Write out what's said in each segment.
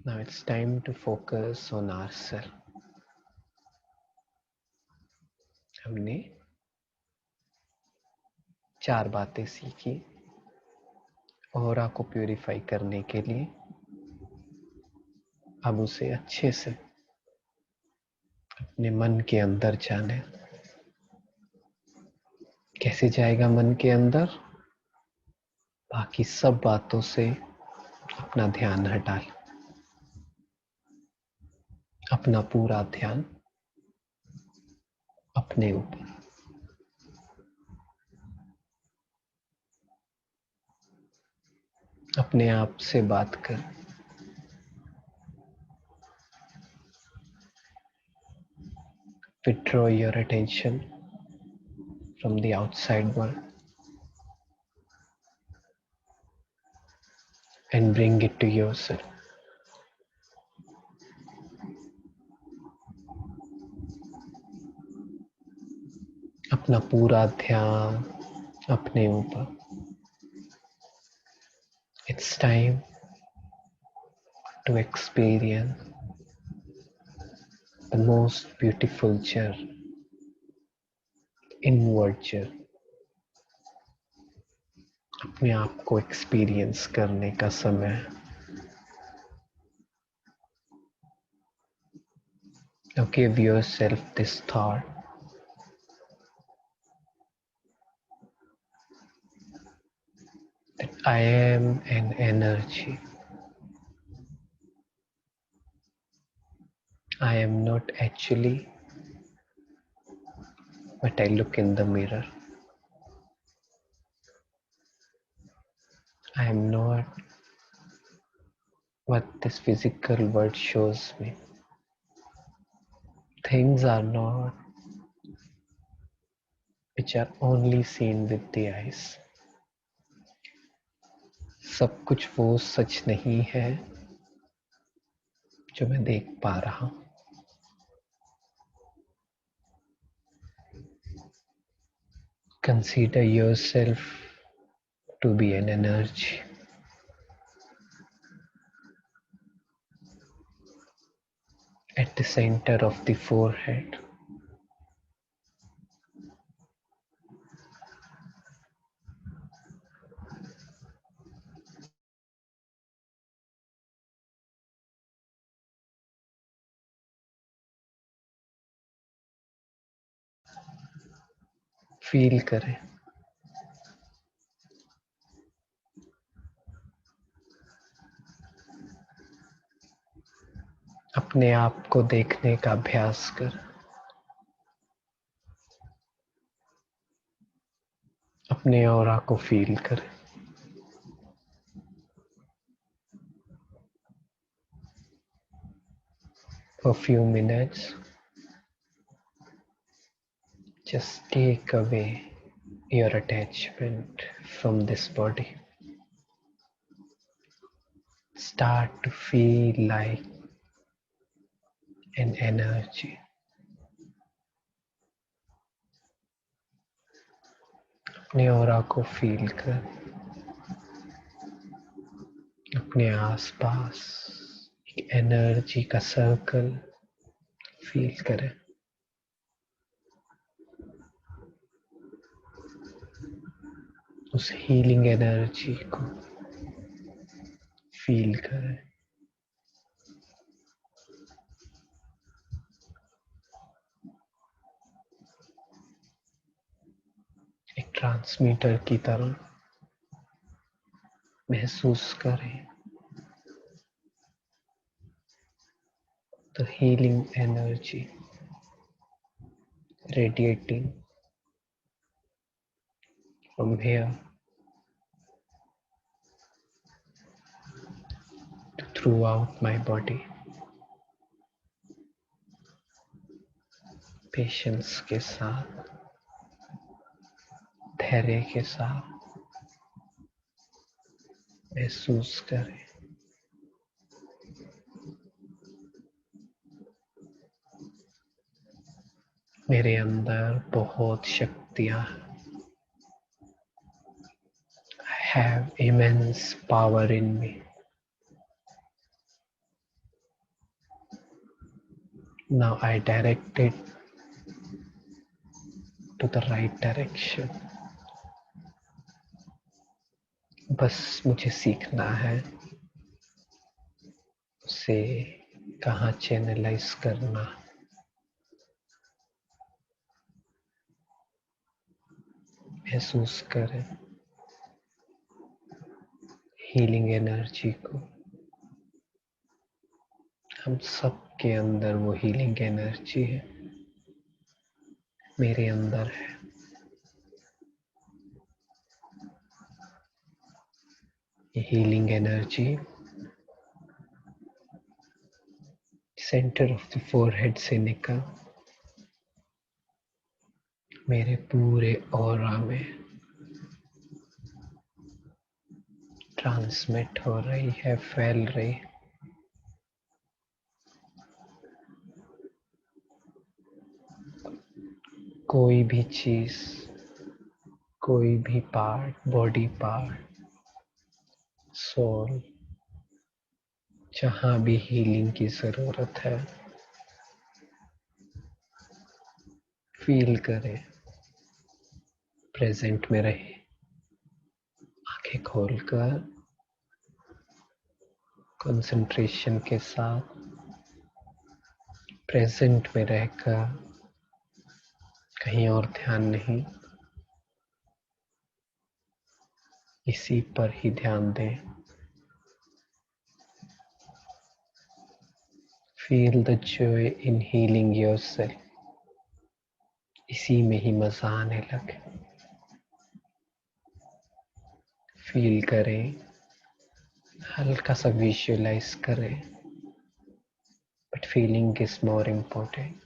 Now it's time to focus on ourselves. हमने 4 बातें सीखी ऑरा को प्यूरिफाई करने के लिए। अब उसे अच्छे से अपने मन के अंदर जाने। कैसे जाएगा मन के अंदर? बाकी सब बातों से अपना ध्यान हटा ले। अपना पूरा ध्यान अपने ऊपर। अपने आप से बात कर। Withdraw your attention from the outside world and bring it to yourself. अपना पूरा ध्यान अपने ऊपर। It's time to experience the most beautiful journey, inward journey. अपने आप को एक्सपीरियंस करने का समय है। Now give yourself this thought. That I am an energy. I am not actually what I look in the mirror. I am not what this physical world shows me. Things are not which are only seen with the eyes. सब कुछ वो सच नहीं है जो मैं देख पा रहा हूं। Consider yourself to be an energy. At the center of the forehead. Feel करें। अपने आप को देखने का अभ्यास कर। अपने ऑरा को फील करें। For a few minutes, just take away your attachment from this body. Start to feel like an energy. अपने ऑरा को फील कर। अपने आसपास एक एनर्जी का सर्कल फील करें। उस हीलिंग एनर्जी को फील करें। एक ट्रांसमीटर की तरह महसूस करें the healing energy radiating from here to throughout my body. Patience के साथ, धैर्य के साथ महसूस करें। मेरे अंदर बहुत शक्तियां हैं। I have immense power in me. Now I direct it to the right direction. बस मुझे सीखना है उसे कहाँ चैनलाइज करना। महसूस करें हीलिंग एनर्जी को। हम सब के अंदर वो हीलिंग एनर्जी है, मेरे अंदर है। ये healing energy centre of the forehead से निकल मेरे पूरे ऑरा में ट्रांसमिट हो रही है, फैल रही है। कोई भी चीज, कोई भी पार्ट, बॉडी पार्ट, सोल, जहां भी हीलिंग की जरूरत है, फील करें, प्रेजेंट में रहे। आंखें खोलकर कंसंट्रेशन के साथ प्रेजेंट में रहकर, कहीं और ध्यान नहीं, इसी पर ही ध्यान दें। Feel the joy in healing yourself. इसी में ही मजा आने लगे। फील करें, हल्का सा विजुअलाइज करें, but feeling is more important.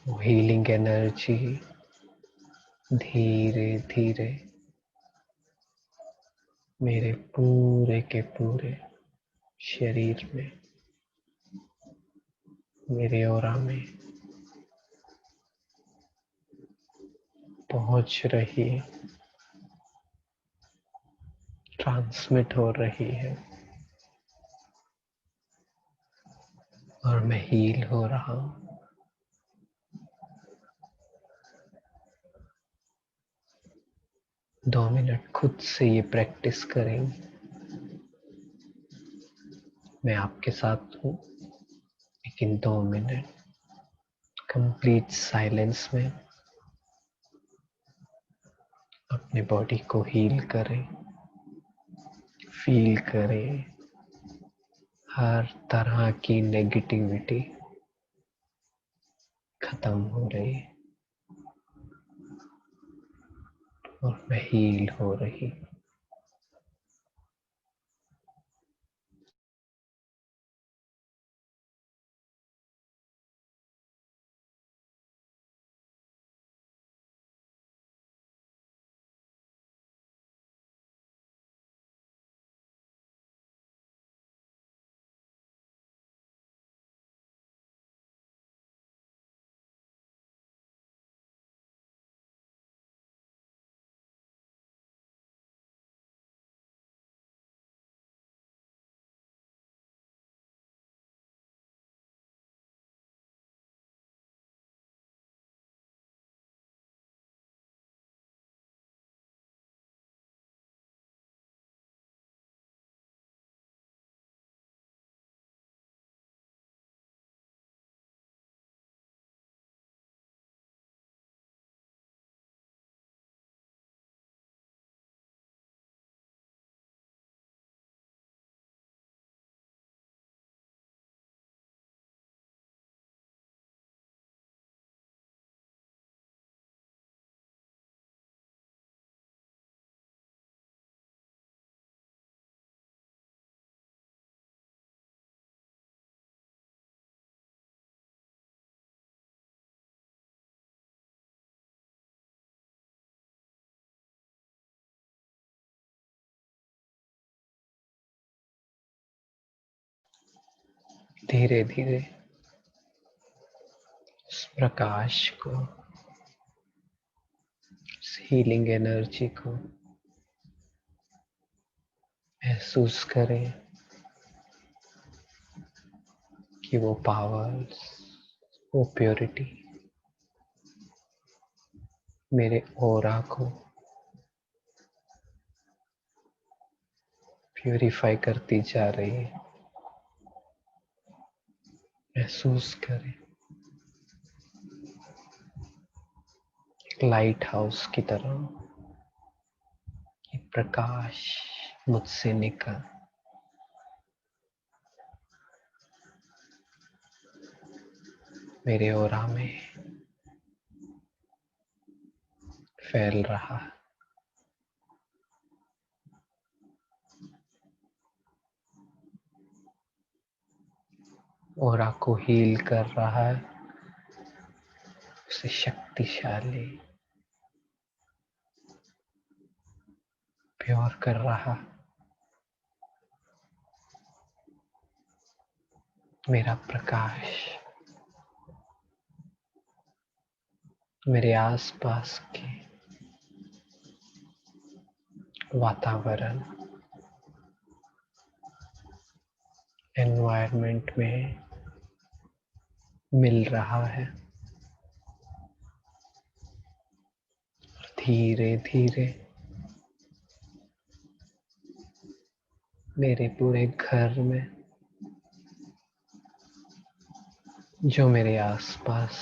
वो हीलिंग एनर्जी धीरे धीरे मेरे पूरे के पूरे शरीर में, मेरे ऑरा में पहुंच रही, ट्रांसमिट हो रही है, और मैं हील हो रहा हूं। 2 मिनट खुद से ये प्रैक्टिस करेंगे। मैं आपके साथ हूँ, लेकिन 2 मिनट कंप्लीट साइलेंस में अपने बॉडी को हील करें। फील करें हर तरह की नेगेटिविटी खत्म हो रही है और मैं हील हो रही। धीरे धीरे उस प्रकाश को, उस हीलिंग एनर्जी को महसूस करें। कि वो पावर्स, वो प्योरिटी मेरे ऑरा को प्यूरिफाई करती जा रही है। महसूस करें एक लाइट हाउस की तरह ये प्रकाश मुझसे निकल मेरे ऑरा में फैल रहा है। ऑरा को हील कर रहा है, उसे शक्तिशाली प्योर कर रहा। मेरा प्रकाश मेरे आसपास के वातावरण एनवायरनमेंट में मिल रहा है। धीरे धीरे मेरे पूरे घर में जो मेरे आसपास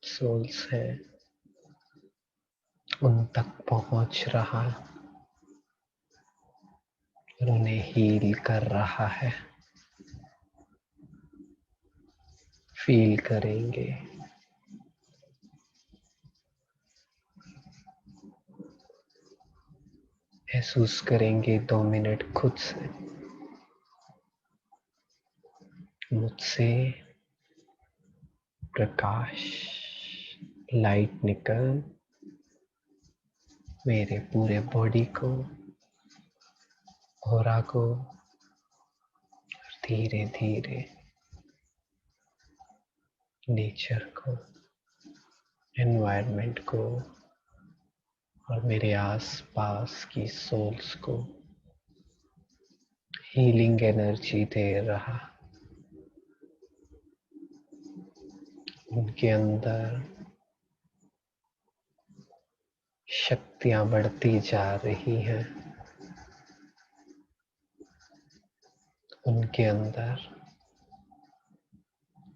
सोल्स हैं उन तक पहुंच रहा और उन्हें हील कर रहा है। फील करेंगे महसूस करेंगे 2 मिनट खुद से मुझसे प्रकाश लाइट निकल मेरे पूरे बॉडी को ऑरा को धीरे धीरे नेचर को एनवायरनमेंट को और मेरे आसपास की सोल्स को हीलिंग एनर्जी दे रहा। उनके अंदर शक्तियां बढ़ती जा रही हैं। उनके अंदर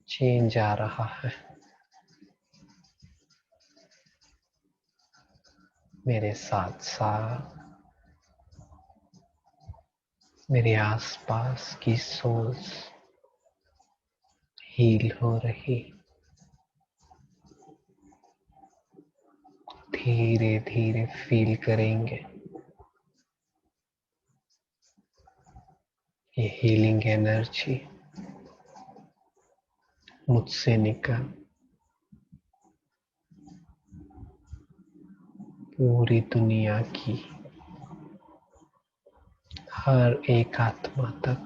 चेंज आ रहा है। मेरे साथ साथ मेरे आसपास की सोल्स हील हो रही। धीरे धीरे फील करेंगे ये हीलिंग एनर्जी मुझसे निकल पूरी दुनिया की हर एक आत्मा तक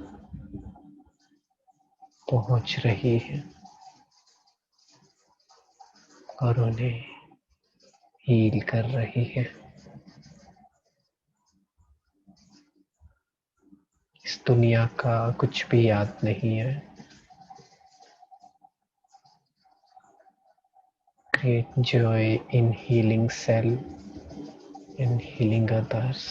पहुंच रही है और उन्हें हील कर रही है। इस दुनिया का कुछ भी याद नहीं है। Create joy in healing self, in healing others.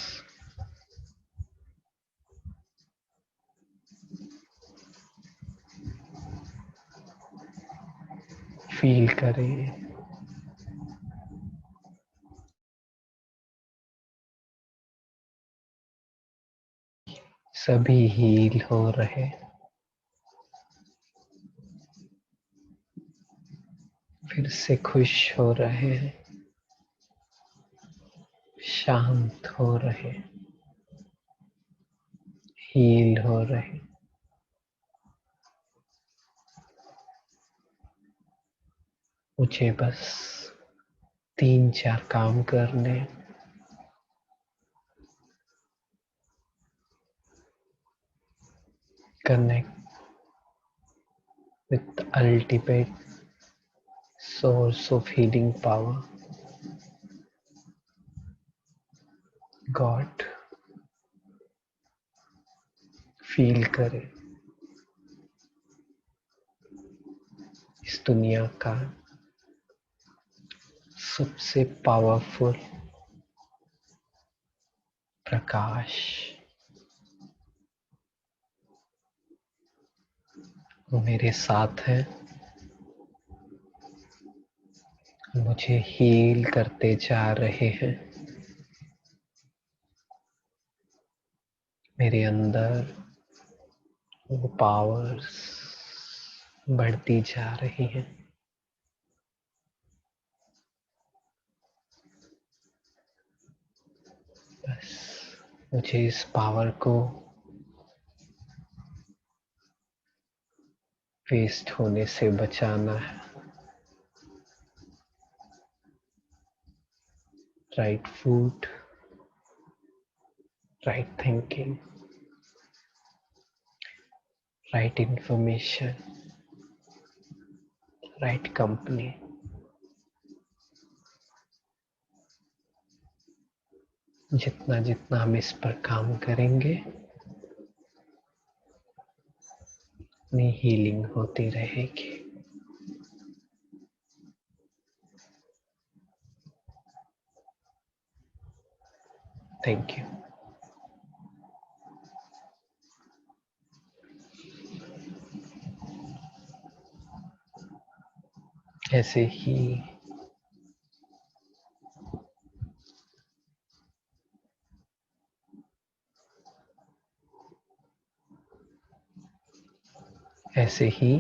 Feel करें सभी हील हो रहे, फिर से खुश हो रहे हैं, शांत हो रहे, हील हो रहे। मुझे बस 3-4 काम करने। Connect with the ultimate source of healing power, God. Feel करें दुनिया का सबसे पावरफुल प्रकाश वो मेरे साथ है, मुझे हील करते जा रहे हैं। मेरे अंदर वो पावर्स बढ़ती जा रही हैं। बस मुझे इस पावर को वेस्ट होने से बचाना है। Right food, right thinking, right information, right company. जितना जितना हम इस पर काम करेंगे उतनी हीलिंग होती रहेगी। Thank you. ऐसे ही ऐसे ही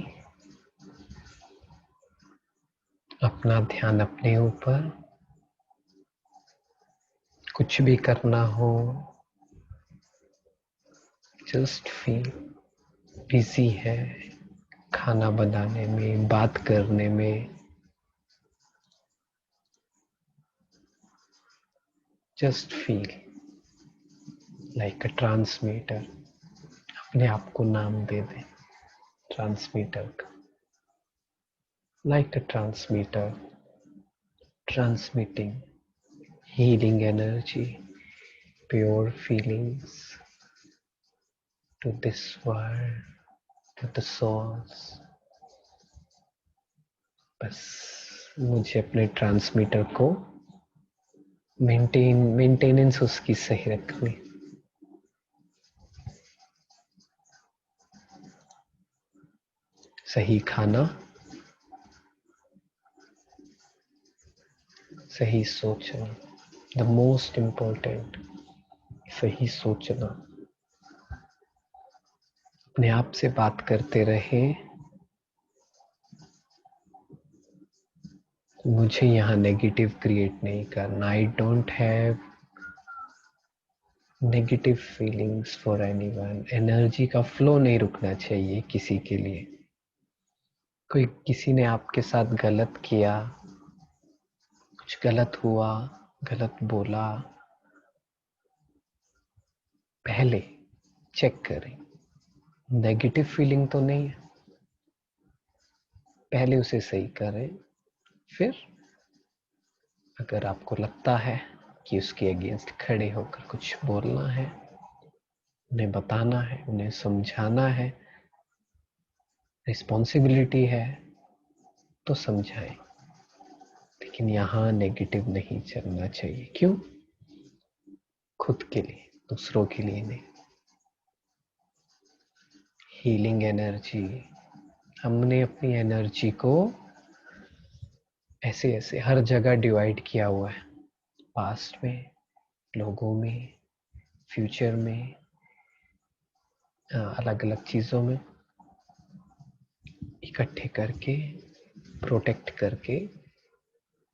अपना ध्यान अपने ऊपर, कुछ भी करना हो जस्ट फील बिजी है, खाना बनाने में, बात करने में। जस्ट फील लाइक अ ट्रांसमीटर। अपने आप को नाम दे दें ट्रांसमीटर का। Like a transmitter transmitting healing energy, pure feelings to this world, to the souls। बस मुझे अपने ट्रांसमीटर को मेंटेनेंस उसकी सही रखनी। सही खाना, सही सोचना, द मोस्ट इम्पोर्टेंट, सही सोचना। अपने आप से बात करते रहे, मुझे यहाँ नेगेटिव क्रिएट नहीं करना। I don't have negative feelings for anyone. Energy का फ्लो नहीं रुकना चाहिए किसी के लिए। कोई किसी ने आपके साथ गलत किया, कुछ गलत हुआ, गलत बोला, पहले चेक करें नेगेटिव फीलिंग तो नहीं है, पहले उसे सही करें। फिर अगर आपको लगता है कि उसके अगेंस्ट खड़े होकर कुछ बोलना है, उन्हें बताना है, उन्हें समझाना है, रिस्पॉन्सिबिलिटी है, तो समझाएं। लेकिन यहाँ नेगेटिव नहीं चलना चाहिए। क्यों? खुद के लिए, दूसरों के लिए नहीं। हीलिंग एनर्जी, हमने अपनी एनर्जी को ऐसे ऐसे हर जगह डिवाइड किया हुआ है। पास्ट में, लोगों में, फ्यूचर में, अलग अलग चीजों में इकट्ठे करके, प्रोटेक्ट करके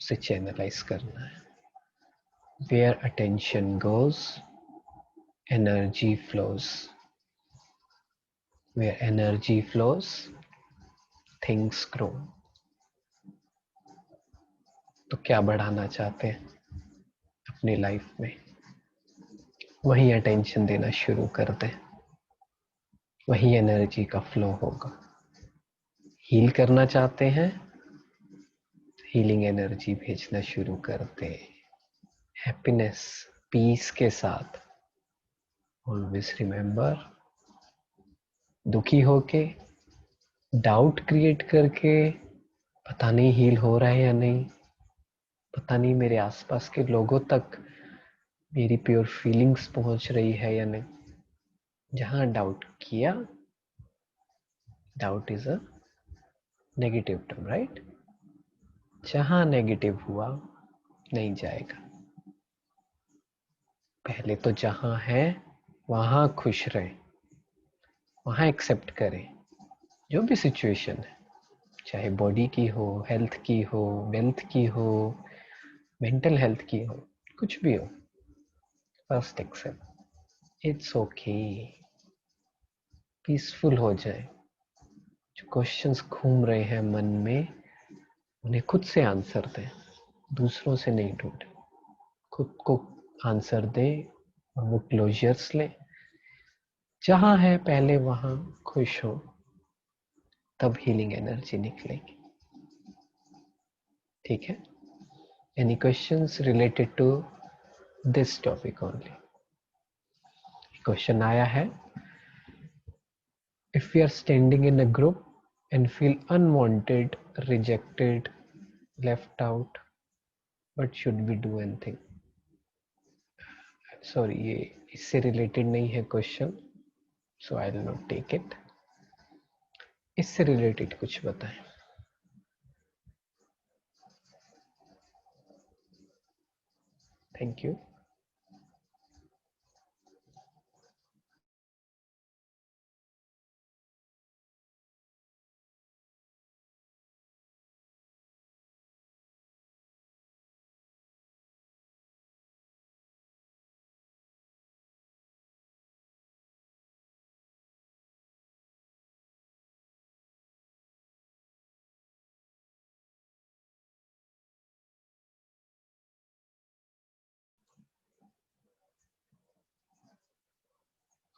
उसे चैनलाइज करना है। Where attention goes energy flows, where energy flows things grow. तो क्या बढ़ाना चाहते हैं अपनी लाइफ में, वही अटेंशन देना शुरू कर दें, वही एनर्जी का फ्लो होगा। हील करना चाहते हैं, हीलिंग एनर्जी भेजना शुरू कर दें। हैप्पीनेस, पीस के साथ। ऑलवेज रिमेंबर, दुखी होके, डाउट क्रिएट करके पता नहीं हील हो रहा है या नहीं, पता नहीं मेरे आसपास के लोगों तक मेरी प्योर फीलिंग्स पहुंच रही है या नहीं। जहां डाउट किया, doubt is a negative term, right. जहां नेगेटिव हुआ नहीं जाएगा। पहले तो जहां है वहां खुश रहे, वहां एक्सेप्ट करें जो भी सिचुएशन है, चाहे बॉडी की हो, हेल्थ की हो, वेल्थ की हो, मेंटल हेल्थ की हो, कुछ भी हो। First accept, it's okay, peaceful हो जाए। जो क्वेश्चंस घूम रहे हैं मन में उन्हें खुद से आंसर दें, दूसरों से नहीं ढूंढे। खुद को आंसर दें और वो क्लोजर्स लें। जहां है पहले वहां खुश हो, तब हीलिंग एनर्जी निकलेगी। ठीक है। Any questions related to this topic only? Question आया है, if we are standing in a group and feel unwanted, rejected, left out, what should we do anything? Sorry, ये इससे रिलेटेड नहीं है question, so I will not take it. इससे related कुछ बताएं। Thank you.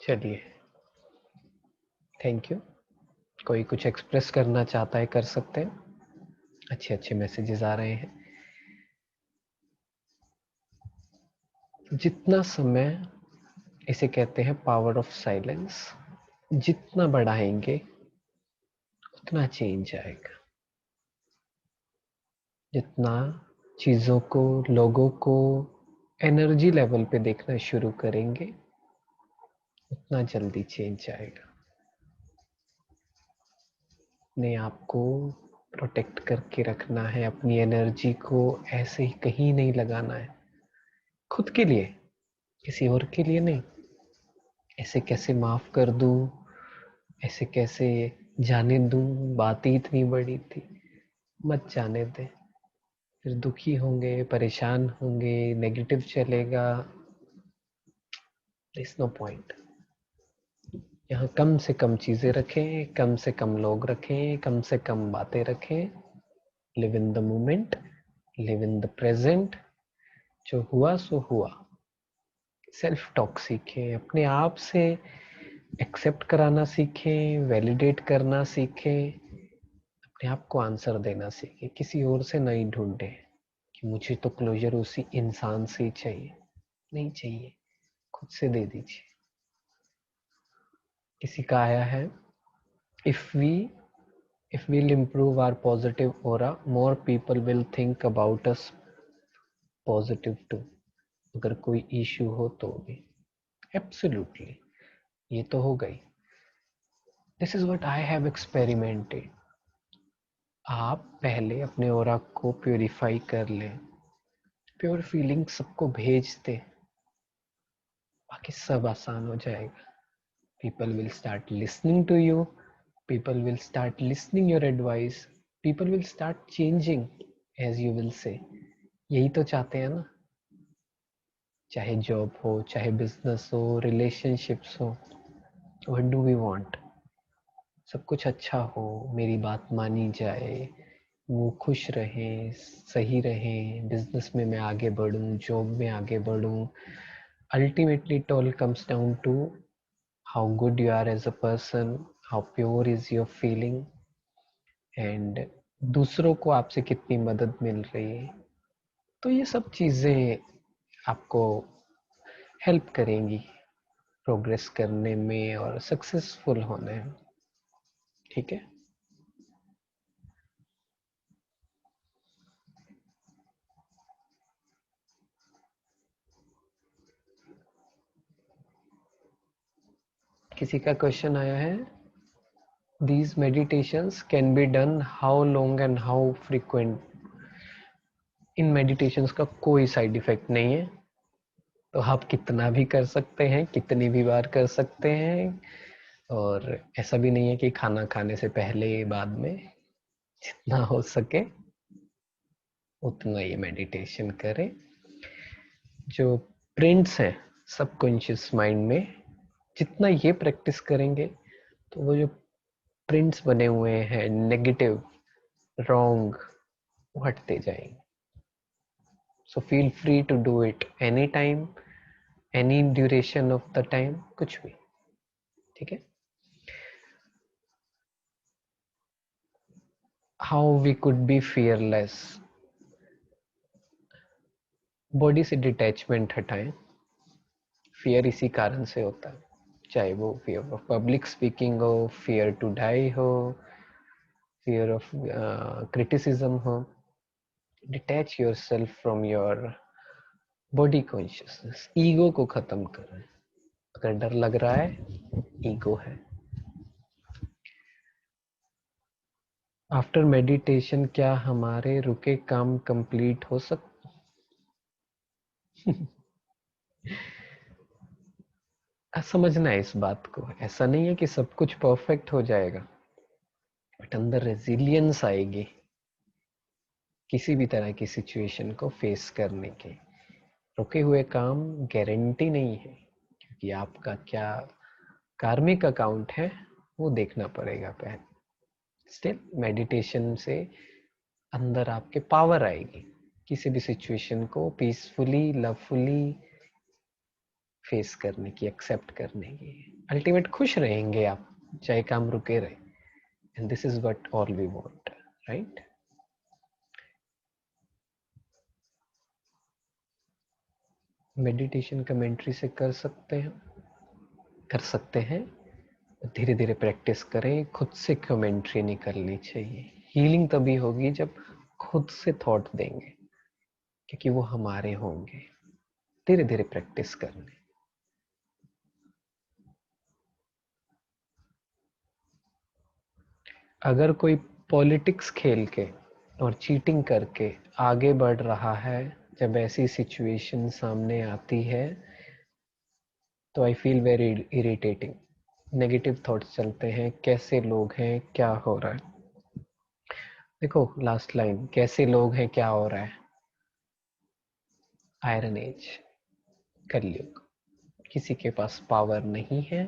चलिए, थैंक यू। कोई कुछ एक्सप्रेस करना चाहता है कर सकते हैं। अच्छे अच्छे मैसेजेस आ रहे हैं। जितना समय, इसे कहते हैं पावर ऑफ साइलेंस, जितना बढ़ाएंगे उतना चेंज आएगा। जितना चीज़ों को, लोगों को एनर्जी लेवल पे देखना शुरू करेंगे उतना जल्दी चेंज आएगा। अपने आप को प्रोटेक्ट करके रखना है, अपनी एनर्जी को ऐसे ही कहीं नहीं लगाना है। खुद के लिए, किसी और के लिए नहीं। ऐसे कैसे माफ कर दूं, ऐसे कैसे जाने दूं, बात ही इतनी बड़ी थी। मत जाने दे, फिर दुखी होंगे, परेशान होंगे, नेगेटिव चलेगा। It's no point. यहाँ कम से कम चीजें रखें, कम से कम लोग रखें, कम से कम बातें रखें। Live in the moment, live in the present. जो हुआ सो हुआ। सेल्फ टॉक सीखें, अपने आप से एक्सेप्ट कराना सीखें, वैलिडेट करना सीखें, अपने आप को आंसर देना सीखें। किसी और से नहीं ढूंढे कि मुझे तो क्लोजर उसी इंसान से ही चाहिए। नहीं चाहिए, खुद से दे दीजिए। किसी का आया है, if we if we'll improve our positive aura, more people will think about us positive too. अगर कोई इश्यू हो तो भी एब्सोल्युटली, ये तो हो गई। This is what I have experimented. आप पहले अपने ओरा को प्योरीफाई कर लें, प्योर फीलिंग सबको भेज दे, बाकी सब आसान हो जाएगा। People will start listening to you, people will start listening your advice, people will start changing as you will say. यही तो चाहते हैं ना। चाहे जॉब हो, चाहे बिजनेस हो, रिलेशनशिप्स हो, व्हाट डू वी वांट? सब कुछ अच्छा हो, मेरी बात मानी जाए, वो खुश रहें, सही रहें, बिजनेस में मैं आगे बढ़ूं, जॉब में आगे बढ़ूं। Ultimately it all comes down to how good you are as a person, how pure is your feeling, and दूसरों को आपसे कितनी मदद मिल रही है। तो ये सब चीजें आपको हेल्प करेंगी प्रोग्रेस करने में और सक्सेसफुल होने में। ठीक है। किसी का क्वेश्चन आया है, these meditations can be done how long and how frequent? In meditations का कोई साइड इफेक्ट नहीं है, तो आप कितना भी कर सकते हैं, कितनी भी बार कर सकते हैं। और ऐसा भी नहीं है कि खाना खाने से पहले बाद में, जितना हो सके उतना ये मेडिटेशन करें। जो प्रिंट्स हैं सबकॉन्शियस माइंड में, जितना ये प्रैक्टिस करेंगे तो वो जो प्रिंट्स बने हुए हैं नेगेटिव, रॉन्ग, वो हटते जाएंगे। So feel free to do it any time, any duration of the time, कुछ भी, ठीक है। How we could be fearless? Body से डिटैचमेंट हटाएं। फियर इसी कारण से होता है, चाहे वो फियर ऑफ पब्लिक स्पीकिंग हो, फियर टू डाई हो, फियर ऑफ क्रिटिसिज्म हो। Detach yourself from your body consciousness. Ego को खत्म करें। अगर डर लग रहा है, ईगो है। आफ्टर मेडिटेशन क्या हमारे रुके काम कंप्लीट हो सकते? समझना है इस बात को। ऐसा नहीं है कि सब कुछ परफेक्ट हो जाएगा, बट अंदर रेजिलियंस आएगी किसी भी तरह की सिचुएशन को फेस करने के। रुके हुए काम गारंटी नहीं है, क्योंकि आपका क्या कार्मिक अकाउंट है वो देखना पड़ेगा पहले। स्टिल मेडिटेशन से अंदर आपके पावर आएगी किसी भी सिचुएशन को पीसफुली, लवफुली फेस करने की, एक्सेप्ट करने की। अल्टीमेट खुश रहेंगे आप, चाहे काम रुके रहे। And this is what all we want, right? Meditation commentary से कर सकते हैं, कर सकते हैं। धीरे धीरे प्रैक्टिस करें, खुद से कमेंट्री निकलनी चाहिए। हीलिंग तभी होगी जब खुद से थॉट देंगे, क्योंकि वो हमारे होंगे। धीरे धीरे प्रैक्टिस करने। अगर कोई पॉलिटिक्स खेल के और चीटिंग करके आगे बढ़ रहा है, जब ऐसी सिचुएशन सामने आती है तो I feel very irritating. Negative thoughts चलते हैं, कैसे लोग हैं, क्या हो रहा है। देखो लास्ट लाइन, कैसे लोग हैं, क्या हो रहा है। आयरन एज, कलयुग। किसी के पास पावर नहीं है,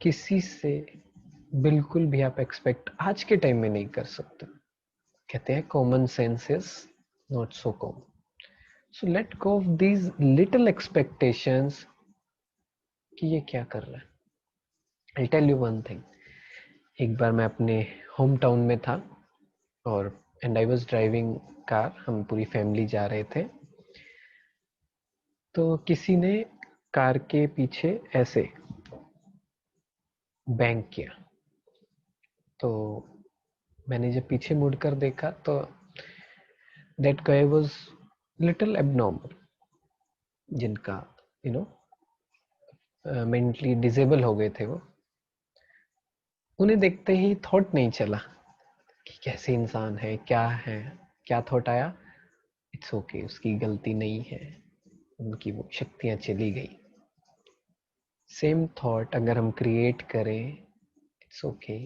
किसी से बिल्कुल भी आप एक्सपेक्ट आज के टाइम में नहीं कर सकते। कहते हैं common sense is not so common. So let go of these little expectations कि ये क्या कर रहा है। I tell you one thing. एक बार मैं अपने होम टाउन में था और and I was driving car. हम पूरी फैमिली जा रहे थे, तो किसी ने कार के पीछे ऐसे बैंक किया। तो मैंने जब पीछे मुड़कर देखा तो that guy was little abnormal, जिनका यू नो मेंटली डिसेबल हो गए थे वो। उन्हें देखते ही थॉट नहीं चला कि कैसे इंसान है, क्या है। क्या थॉट आया? इट्स ओके, उसकी गलती नहीं है, उनकी वो शक्तियां चली गई। सेम थॉट अगर हम क्रिएट करें, इट्स ओके,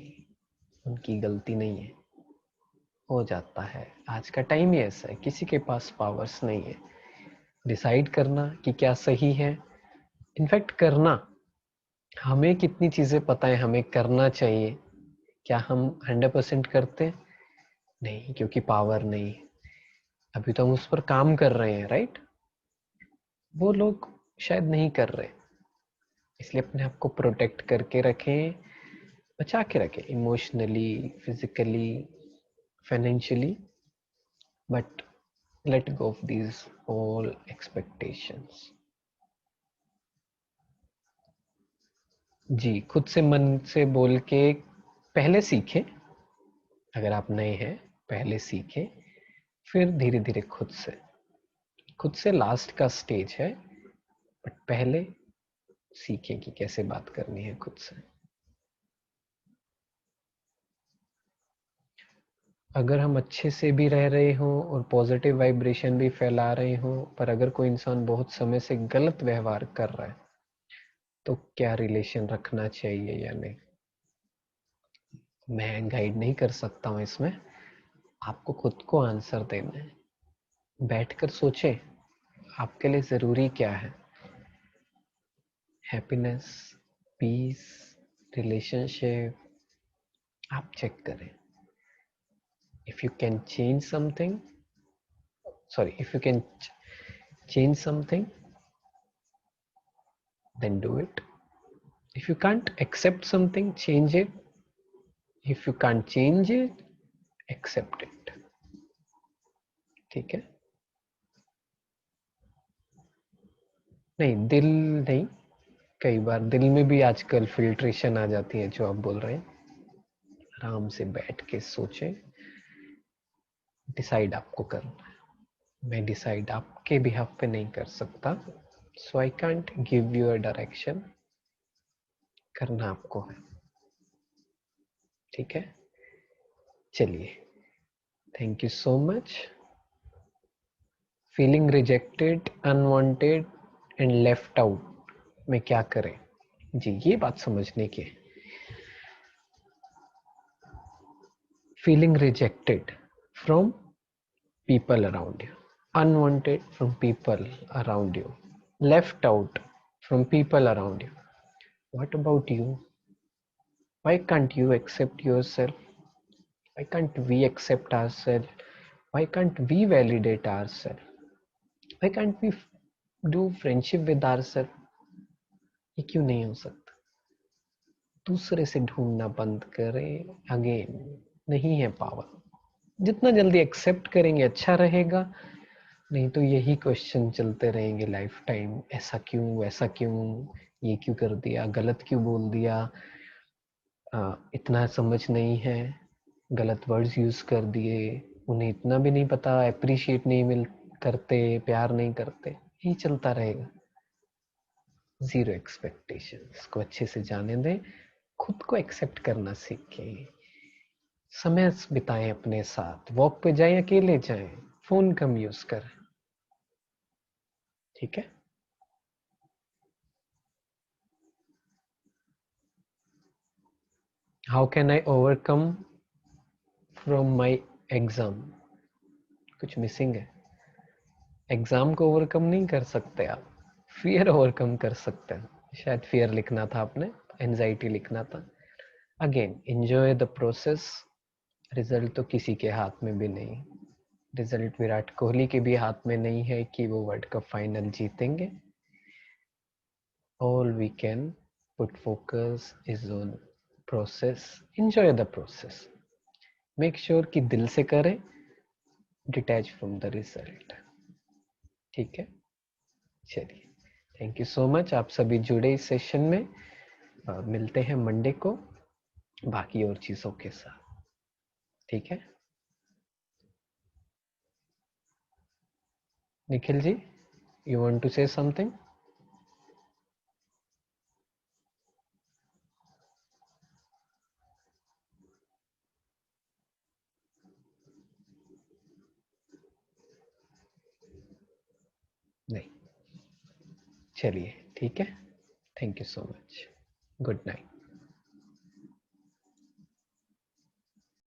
उनकी गलती नहीं है, हो जाता है। आज का टाइम ही ऐसा है, किसी के पास पावर्स नहीं है डिसाइड करना कि क्या सही है। इनफैक्ट करना, हमें कितनी चीजें पता है हमें करना चाहिए, क्या हम 100% करते? नहीं, क्योंकि पावर नहीं। अभी तो हम उस पर काम कर रहे हैं, राइट? वो लोग शायद नहीं कर रहे, इसलिए अपने आप को प्रोटेक्ट करके रखें, बचा के रखें, emotionally, physically, financially. But let go of these all expectations. जी, खुद से मन से बोल के पहले सीखें। अगर आप नए हैं, पहले सीखें, फिर धीरे धीरे खुद से। खुद से लास्ट का स्टेज है, बट पहले सीखें कि कैसे बात करनी है खुद से। अगर हम अच्छे से भी रह रहे हों और पॉजिटिव वाइब्रेशन भी फैला रहे हों, पर अगर कोई इंसान बहुत समय से गलत व्यवहार कर रहा है तो क्या रिलेशन रखना चाहिए या नहीं? मैं गाइड नहीं कर सकता हूँ इसमें, आपको खुद को आंसर देना है। बैठकर सोचें आपके लिए जरूरी क्या है। हैप्पीनेस, पीस, रिलेशनशिप, आप चेक करें। If you can change something, sorry, if you can change something, then do it. If you can't accept something, change it. If you can't change it, accept it. ठीक है? नहीं, दिल नहीं, कई बार दिल में भी आजकल फिल्ट्रेशन आ जाती है जो आप बोल रहे हैं। आराम से बैठ के सोचें, डिसाइड आपको करना है। मैं डिसाइड आपके बिहाफ पे नहीं कर सकता, so I can't give you a direction. करना आपको है, ठीक है? चलिए, thank you so much. Feeling rejected, unwanted and left out में क्या करें? जी, ये बात समझने की। Feeling rejected from people around you, unwanted from people around you, left out from people around you. What about you? Why can't you accept yourself? Why can't we accept ourselves? Why can't we validate ourselves? Why can't we do friendship with ourselves? ये क्यों नहीं हो सकता? दूसरे से ढूंढना बंद करें। अगेन, नहीं है पावर। जितना जल्दी एक्सेप्ट करेंगे अच्छा रहेगा, नहीं तो यही क्वेश्चन चलते रहेंगे लाइफ टाइम। ऐसा क्यों, वैसा क्यों, ये क्यों कर दिया, गलत क्यों बोल दिया, इतना समझ नहीं है, गलत वर्ड्स यूज कर दिए, उन्हें इतना भी नहीं पता, अप्रिशिएट नहीं मिल करते, प्यार नहीं करते, यही चलता रहेगा। जीरो एक्सपेक्टेशंस को अच्छे से जाने दें, खुद को एक्सेप्ट करना सीखें। समय बिताएं अपने साथ, वॉक पे जाएं, अकेले जाएं, फोन कम यूज करें, ठीक है? How can I overcome from my exam? कुछ मिसिंग है। एग्जाम को ओवरकम नहीं कर सकते आप, फियर ओवरकम कर सकते हैं। शायद फियर लिखना था आपने, एंजाइटी लिखना था। Again, enjoy the process. Result तो किसी के हाथ में भी नहीं। रिजल्ट विराट कोहली के भी हाथ में नहीं है कि वो वर्ल्ड कप फाइनल जीतेंगे। All we can put focus is on process. Enjoy the process. Make sure कि दिल से करें, डिटैच फ्रॉम द रिजल्ट, ठीक है? चलिए, थैंक यू सो मच, आप सभी जुड़े इस सेशन में। मिलते हैं मंडे को बाकी और चीजों के साथ, ठीक है? Nikhil ji, you want to say something? नहीं, चलिए, ठीक है। Thank you so much. Good night.